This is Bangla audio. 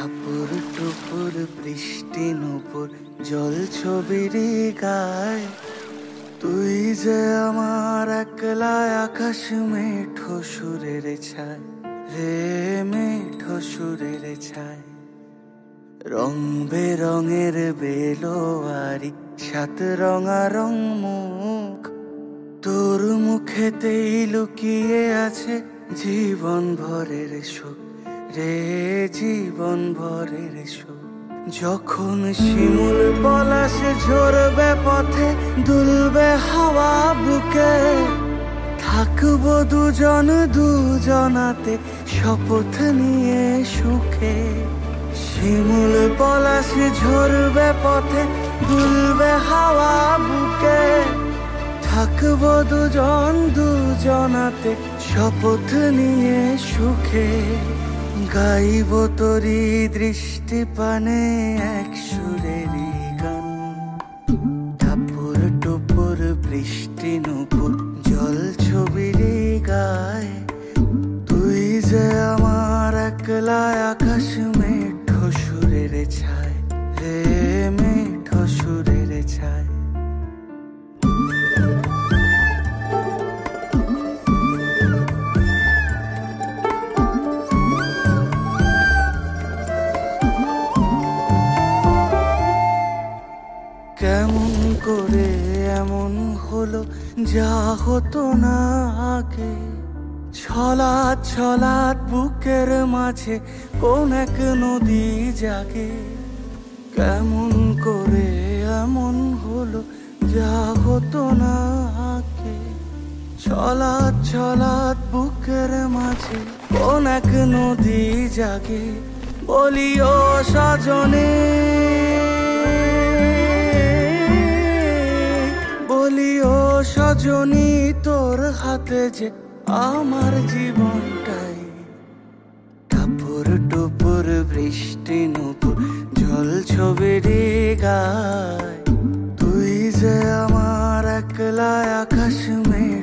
টাপুর টুপুর বৃষ্টি নুপুর জল ছবির গায়, তুই যে আমার একলা আকাশ মেঠো সুরের ছায় রে, মেঠো সুরের ছায়। রং বেরঙের বেলোয়ারি সাত রঙা রং মুখ, তোর মুখেতেই লুকিয়ে আছে জীবন ভরের সুখ রে, জীবন ভরের সুখ। যখন শিমুল পলাশ ঝরবে পথে, দুলবে হাওয়া বুকে, থাকবো দুজন দুজনাতে শপথ নিয়ে সুখে। শিমুল পলাশ ঝরবে পথে, দুলবে হাওয়া বুকে, থাকবো দুজন দুজনাতে শপথ নিয়ে সুখে। গাইব তোরি দৃষ্টি পানে এক সুরেরই গান, টাপুর টুপুর বৃষ্টি নুপুর জল ছবির গায়, তুই যে আমার একলা আকাশ মেঠো সুরের ছায় রে, মেঠো সুরের ছায়। কেমন করে এমন হলো যা হতো না আগে, ছলাৎ ছলাৎ বুকের মাঝে কোন এক নদী জাগে। কেমন করে এমন হলো যা হতো না আগে, ছলাৎ ছলাৎ বুকের মাঝে কোন এক নদী জাগে। বলি ও সজনে, বলি ও সজনী, তোর হাতে যে আমার জীবনটাই। টাপুর টুপুর বৃষ্টি নুপুর জল ছবির গায়, তুই যে আমার একলা আকাশ মেয়ে